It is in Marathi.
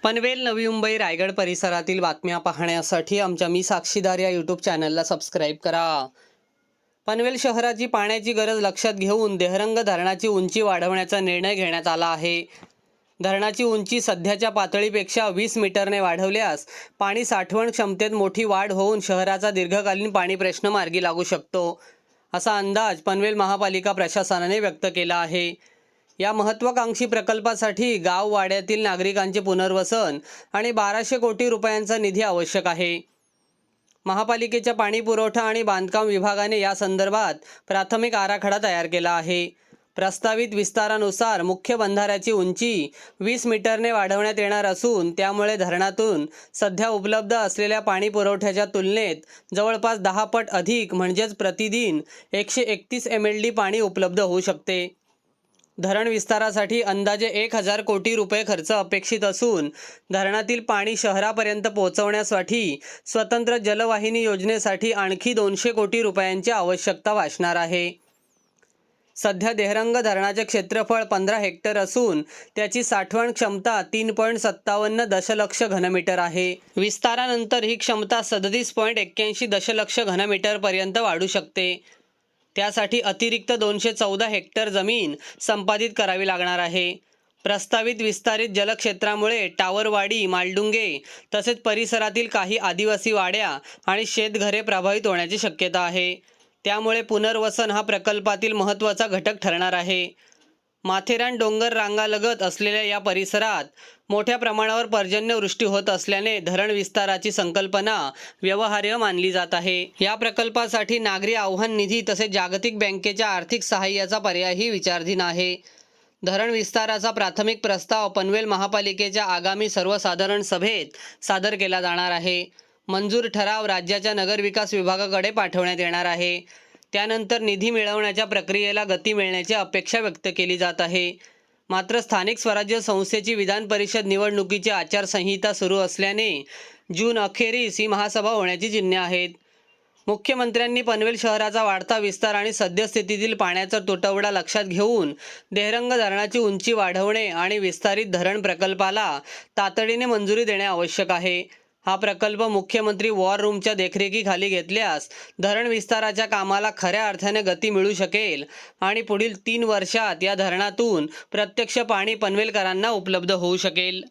पनवेल, नवी मुंबई, रायगड परिसरातील बातम्या पाहण्यासाठी आमच्या मी साक्षीदार या यूट्यूब चॅनलला सबस्क्राईब करा. पनवेल शहराची पाण्याची गरज लक्षात घेऊन देहरंग धरणाची उंची वाढवण्याचा निर्णय घेण्यात आला आहे. धरणाची उंची सध्याच्या पातळीपेक्षा 20 मीटरने वाढवल्यास पाणी साठवण क्षमतेत मोठी वाढ होऊन शहराचा दीर्घकालीन पाणी प्रश्न मार्गी लागू शकतो, असा अंदाज पनवेल महापालिका प्रशासनाने व्यक्त केला आहे. या महत्त्वाकांक्षी प्रकल्पासाठी गाव वाड्यातील नागरिकांचे पुनर्वसन आणि 1200 कोटी रुपयांचा निधी आवश्यक आहे. महापालिकेच्या पाणी पुरवठा आणि बांधकाम विभागाने या संदर्भात प्राथमिक आराखडा तयार केला आहे. प्रस्तावित विस्तारानुसार मुख्य बंधाऱ्याची उंची 20 मीटरने वाढवण्यात येणार असून त्यामुळे धरणातून सध्या उपलब्ध असलेल्या पाणी पुरवठ्याच्या तुलनेत जवळपास 10 पट अधिक म्हणजेच प्रतिदिन 131 MLD पाणी उपलब्ध होऊ शकते. धरण विस्तारासाठी अंदाजे 1000 कोटी रुपये खर्च अपेक्षित असून धरणातील पाणी शहरापर्यंत पोहोचवण्यासाठी स्वतंत्र जलवाहिनी योजनेसाठी आणखी 200 कोटी रुपयांची आवश्यकता भासणार आहे. सध्या देहरंग धरणाचे क्षेत्रफळ 15 हेक्टर असून त्याची साठवण क्षमता 3.57 दशलक्ष घनमीटर आहे. विस्तारानंतर ही क्षमता 37.81 दशलक्ष घनमीटरपर्यंत वाढू शकते. त्यासाठी अतिरिक्त 214 हेक्टर जमीन संपादित करावी लागणार आहे. प्रस्तावित विस्तारित जलक्षेत्रामुळे टावरवाडी, मालडुंगे तसेच परिसरातील काही आदिवासी वाड्या आणि शेतघरे प्रभावित होण्याची शक्यता आहे. त्यामुळे पुनर्वसन हा प्रकल्पातील महत्त्वाचा घटक ठरणार आहे. माथेरान डोंगर रांगालगत असलेल्या या परिसरात मोठ्या प्रमाणावर पर्जन्यवृष्टी होत असल्याने धरण विस्ताराची संकल्पना व्यवहार्य मानली जात आहे. या प्रकल्पासाठी नागरी आव्हान निधी तसेच जागतिक बँकेच्या आर्थिक सहाय्याचा पर्यायही विचाराधीन आहे. धरण विस्ताराचा प्राथमिक प्रस्ताव पनवेल महापालिकेच्या आगामी सर्वसाधारण सभेत सादर केला जाणार आहे. मंजूर ठराव राज्याच्या नगरविकास विभागाकडे पाठवण्यात येणार आहे. त्यानंतर निधी मिळवण्याच्या प्रक्रियेला गती मिळण्याची अपेक्षा व्यक्त केली जात आहे. मात्र स्थानिक स्वराज्य संस्थेची विधान परिषद निवडणुकीची आचारसंहिता सुरू असल्याने जून अखेरीस ही महासभा होण्याची चिन्हे आहेत. मुख्यमंत्र्यांनी पनवेल शहराचा वाढता विस्तार आणि सद्यस्थितीतील पाण्याचा तुटवडा लक्षात घेऊन देहरंग धरणाची उंची वाढवणे आणि विस्तारित धरण प्रकल्पाला तातडीने मंजुरी देणे आवश्यक आहे. हा प्रकल्प मुख्यमंत्री वॉर रूमच्या देखरेखीखाली घेतल्यास धरण विस्ताराच्या कामाला खऱ्या अर्थाने गती मिळू शकेल आणि पुढील 3 वर्षात या धरणातून प्रत्यक्ष पाणी पनवेलकरांना उपलब्ध होऊ शकेल.